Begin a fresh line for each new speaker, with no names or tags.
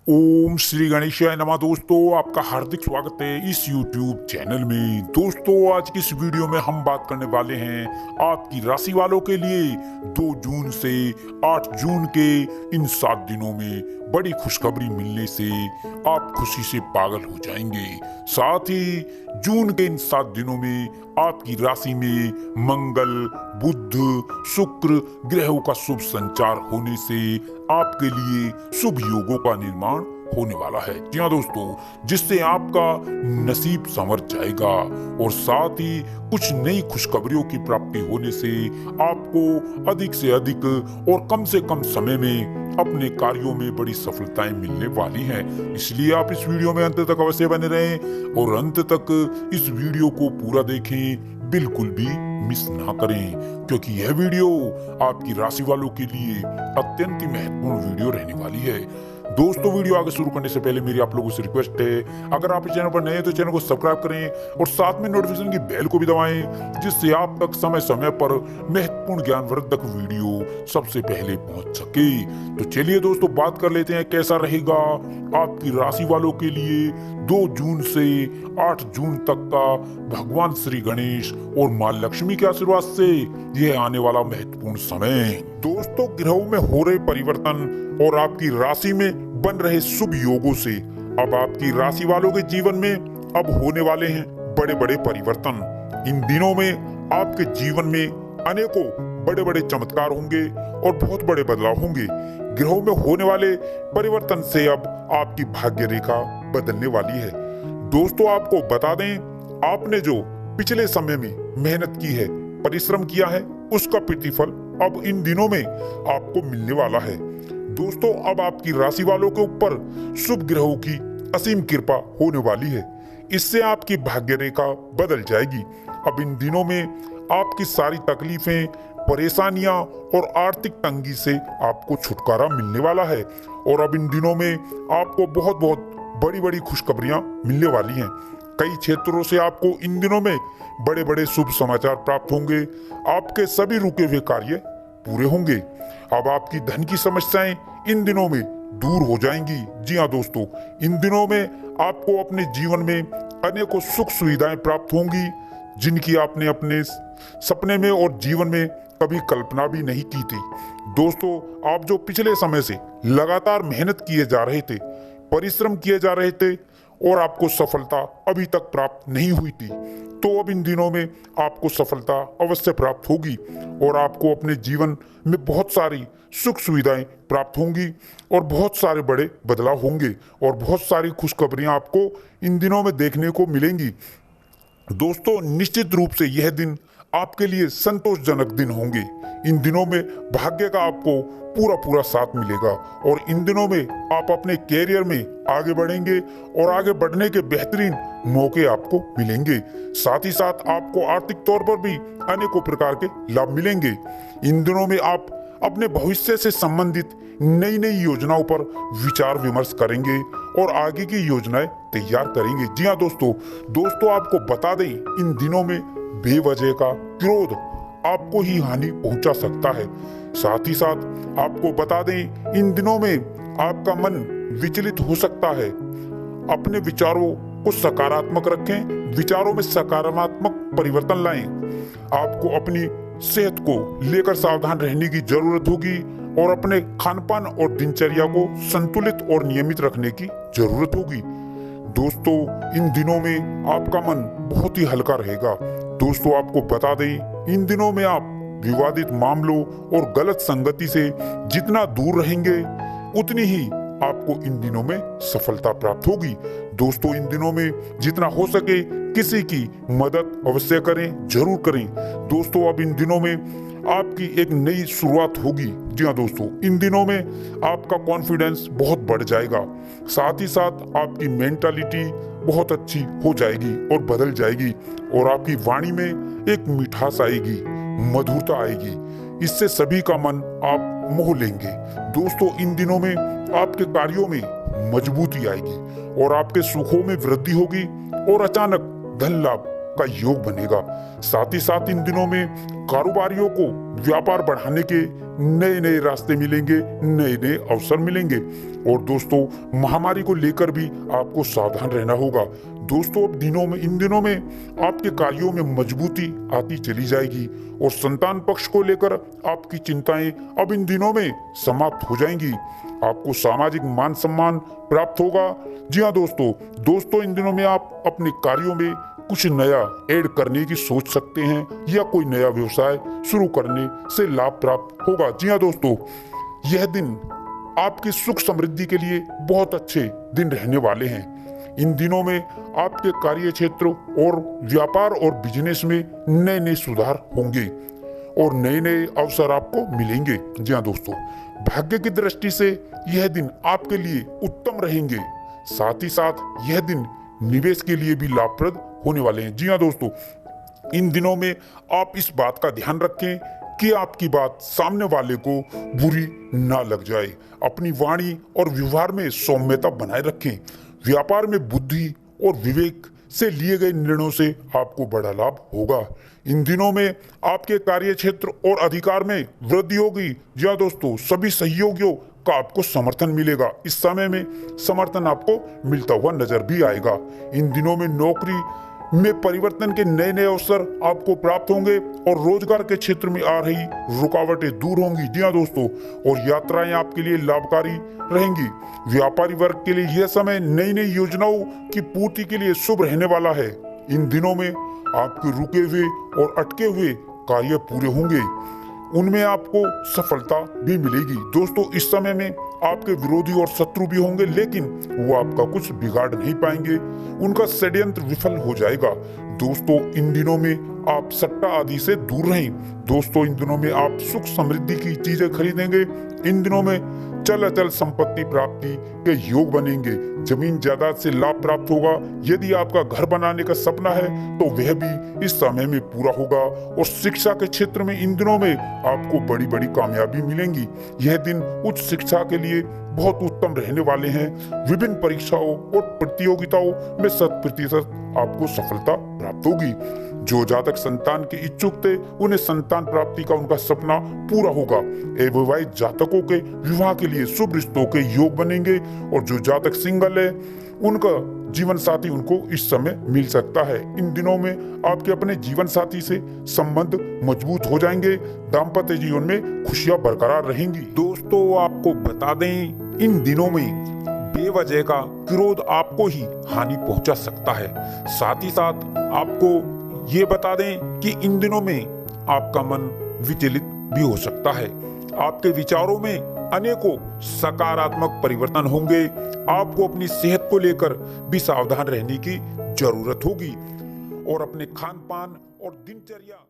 ओम श्री गणेशाय नमः। दोस्तों, आपका हार्दिक स्वागत है इस YouTube चैनल में। दोस्तों, आज की इस वीडियो में हम बात करने वाले हैं आपकी राशि वालों के लिए 2 जून से 8 जून के इन 7 दिनों में बड़ी खुशखबरी मिलने से आप खुशी से पागल हो जाएंगे। साथ ही जून के इन 7 दिनों में आपकी राशि में मंगल, बुध, शुक्र ग्रहों का शुभ संचार होने से आपके लिए शुभ योगों का निर्माण होने वाला है। जी हाँ दोस्तों, जिससे आपका नसीब संवर जाएगा और साथ ही कुछ नई खुशखबरियों की प्राप्ति होने से आपको अधिक से अधिक और कम से कम समय में अपने कार्यों में बड़ी सफलताएं मिलने वाली हैं। इसलिए आप इस वीडियो में अंत तक अवश्य बने रहें और अंत तक इस वीडियो को पूरा देखें, बिल्कुल भी मिस ना करें, क्योंकि यह वीडियो आपकी राशि वालों के लिए अत्यंत ही महत्वपूर्ण वीडियो रहने वाली है। दोस्तों, वीडियो आगे शुरू करने से पहले मेरी आप लोगों से रिक्वेस्ट है, अगर आप इस चैनल पर नए हैं तो चैनल को सब्सक्राइब करें और साथ में नोटिफिकेशन की बेल को भी दबाएं, जिससे आप तक समय समय पर महत्वपूर्ण ज्ञानवर्धक वीडियो सबसे पहले पहुंच सके। तो चलिए दोस्तों, बात कर लेते हैं कैसा रहेगा आपकी राशि वालों के लिए 2 जून से 8 जून तक का भगवान श्री गणेश और मां लक्ष्मी के आशीर्वाद से यह आने वाला महत्वपूर्ण समय। दोस्तों, ग्रहों में हो रहे परिवर्तन और आपकी राशि में बन रहे शुभ योगों से अब आपकी राशि वालों के जीवन में अब होने वाले हैं बड़े बड़े परिवर्तन। इन दिनों में आपके जीवन में अनेकों बड़े बड़े चमत्कार होंगे और बहुत बड़े बदलाव होंगे। ग्रहों में होने वाले परिवर्तन से अब आपकी भाग्य रेखा बदलने वाली है। दोस्तों, आपको बता दें, आपने जो पिछले समय में मेहनत की है, परिश्रम किया है, उसका प्रतिफल अब इन दिनों में आपको मिलने वाला है। दोस्तों, अब आपकी राशि वालों के ऊपर शुभ ग्रहों की असीम कृपा होने वाली है। इससे आपकी भाग्य रेखा बदल जाएगी। अब इन दिनों में आपकी सारी तकलीफें, परेशानियां और आर्थिक तंगी से आपको छुटकारा मिलने वाला है और अब इन दिनों में आपको बहुत बहुत बड़ी बड़ी खुशखबरियां मिलने वाली हैं। कई क्षेत्रों से आपको इन दिनों में बड़े बड़े शुभ समाचार प्राप्त होंगे। आपके सभी रुके हुए कार्य पूरे होंगे। अब आपकी धन की समस्याएं इन दिनों में दूर हो जाएंगी। जी हाँ दोस्तों, इन दिनों में आपको अपने जीवन में अनेकों सुख सुविधाएं प्राप्त होंगी, जिनकी आपने अपने सपने में और जीवन में कभी कल्पना भी नहीं की थी। दोस्तों, आप जो पिछले समय से लगातार मेहनत किए जा रहे थे, परिश्रम किए जा रहे थे और आपको सफलता अभी तक प्राप्त नहीं हुई थी, तो अब इन दिनों में आपको सफलता अवश्य प्राप्त होगी और आपको अपने जीवन में बहुत सारी सुख सुविधाएं प्राप्त होंगी और बहुत सारे बड़े बदलाव होंगे और बहुत सारी खुशखबरियां आपको इन दिनों में देखने को मिलेंगी। दोस्तों, निश्चित रूप से यह दिन आपके लिए संतोषजनक दिन होंगे। इन दिनों में भाग्य का आपको पूरा पूरा साथ मिलेगा और इन दिनों में आप अपने कैरियर में आगे बढ़ेंगे और आगे बढ़ने के बेहतरीन मौके आपको मिलेंगे। साथ ही साथ आपको आर्थिक तौर पर भी अनेकों प्रकार के लाभ मिलेंगे। इन दिनों में आप अपने भविष्य से संबंधित नई नई योजनाओं पर विचार विमर्श करेंगे और आगे की योजनाएं तैयार करेंगे। जी हाँ दोस्तों, आपको बता दें, इन दिनों में बेवजह का क्रोध आपको ही हानि पहुंचा सकता है। साथ ही साथ आपको बता दें, इन दिनों में आपका मन विचलित हो सकता है। अपने विचारों को सकारात्मक रखें, विचारों में सकारात्मक परिवर्तन लाएं। आपको अपनी सेहत को लेकर सावधान रहने की जरूरत होगी और अपने खानपान और दिनचर्या को संतुलित और नियमित रखने की जरूरत होगी। दोस्तों, इन दिनों में आपका मन बहुत ही हल्का रहेगा। दोस्तों, आपको बता दें, इन दिनों में आप विवादित मामलों और गलत संगति से जितना दूर रहेंगे, उतनी ही आपको इन दिनों में सफलता प्राप्त होगी। दोस्तों, इन दिनों में जितना हो सके किसी की मदद अवश्य करें, जरूर करें। दोस्तों, अब इन दिनों में आपकी एक नई शुरुआत होगी। जी हाँ दोस्तों, इन दिनों में आपका कॉन्फिडेंस बहुत बढ़ जाएगा। साथ ही साथ आपकी मेंटालिटी बहुत अच्छी हो जाएगी और बदल जाएगी और आपकी वाणी में एक मिठास आएगी, मधुरता आएगी। इससे सभी का मन आप मोह लेंगे। दोस्तों, इन दिनों में आपके कार्यों में मजबूती आएगी और आपके सुखों में वृद्धि होगी और अचानक धन लाभ का योग बनेगा। साथ ही साथ इन दिनों में कारोबारियों को व्यापार बढ़ाने के नए नए रास्ते मिलेंगे, नए नए अवसर मिलेंगे। और दोस्तों, महामारी को लेकर भी आपको सावधान रहना होगा। दोस्तों, इन दिनों में आपके कार्यों में मजबूती आती चली जाएगी और संतान पक्ष को लेकर आपकी चिंताएं अब इन दिनों में समाप्त हो जाएंगी। आपको सामाजिक मान सम्मान प्राप्त होगा। जी हाँ दोस्तों, इन दिनों में आप अपने कार्यों में कुछ नया ऐड करने की सोच सकते हैं या कोई नया व्यवसाय शुरू करने से लाभ प्राप्त होगा। जी हाँ दोस्तों, यह दिन आपकी सुख समृद्धि के लिए बहुत अच्छे दिन रहने वाले हैं। इन दिनों में आपके कार्य क्षेत्र और व्यापार और बिजनेस में नए नए सुधार होंगे और नए नए अवसर आपको मिलेंगे। जी हाँ दोस्तों, भाग्य की दृष्टि से यह दिन आपके लिए उत्तम रहेंगे। साथ ही साथ यह दिन निवेश के लिए भी लाभप्रद होने वाले हैं। जी हाँ दोस्तों, इन दिनों में आप इस बात का ध्यान रखें कि आपकी बात सामने वाले को बुरी ना लग जाए। अपनी वाणी और व्यवहार में सौम्यता बनाए रखें। व्यापार में बुद्धि और विवेक से लिए गए निर्णयों से आपको बड़ा लाभ होगा। इन दिनों में आपके कार्य क्षेत्र और अधिकार में वृद्धि होगी। जी हाँ दोस्तों, सभी सहयोगियों का आपको समर्थन मिलेगा। इस समय में समर्थन आपको मिलता हुआ नजर भी आएगा। इन दिनों में नौकरी में परिवर्तन के नए नए अवसर आपको प्राप्त होंगे और रोजगार के क्षेत्र में आ रही रुकावटें दूर होंगी। जी हाँ दोस्तों, और यात्राएं आपके लिए लाभकारी रहेंगी। व्यापारी वर्ग के लिए यह समय नई नई योजनाओं की पूर्ति के लिए शुभ रहने वाला है। इन दिनों में आपके रुके हुए और अटके हुए कार्य पूरे होंगे, उनमें आपको सफलता भी मिलेगी। दोस्तों, इस समय में आपके विरोधी और शत्रु भी होंगे, लेकिन वो आपका कुछ बिगाड़ नहीं पाएंगे। उनका षड्यंत्र विफल हो जाएगा। दोस्तों, इन दिनों में आप सट्टा आदि से दूर रहें। दोस्तों, इन दिनों में आप सुख समृद्धि की चीजें खरीदेंगे। इन दिनों में चल अचल संपत्ति प्राप्ति के योग बनेंगे। जमीन जायदाद से लाभ प्राप्त होगा। यदि आपका घर बनाने का सपना है तो वह भी इस समय में पूरा होगा। और शिक्षा के क्षेत्र में इन दिनों में आपको बड़ी बड़ी कामयाबी मिलेंगी। यह दिन उच्च शिक्षा के लिए बहुत उत्तम रहने वाले हैं। विभिन्न परीक्षाओं और प्रतियोगिताओं में 100% आपको सफलता प्राप्त होगी। जो जातक संतान के इच्छुक थे, उन्हें संतान प्राप्ति का उनका सपना पूरा होगा। अविवाहित जातकों के विवाह के लिए शुभ रिश्तों के योग बनेंगे और जो जातक सिंगल है, उनका जीवन साथी उनको इस समय मिल सकता है। इन दिनों में आपके अपने जीवन साथी से संबंध मजबूत हो जाएंगे। दाम्पत्य जीवन में खुशियां बरकरार रहेंगी। दोस्तों, आपको बता दें, इन दिनों में बेवजह का क्रोध आपको ही हानि पहुंचा सकता है। साथ ही साथ आपको ये बता दें कि इन दिनों में आपका मन विचलित भी हो सकता है। आपके विचारों में अनेकों सकारात्मक परिवर्तन होंगे। आपको अपनी सेहत को लेकर भी सावधान रहने की जरूरत होगी और अपने खान पान और दिनचर्या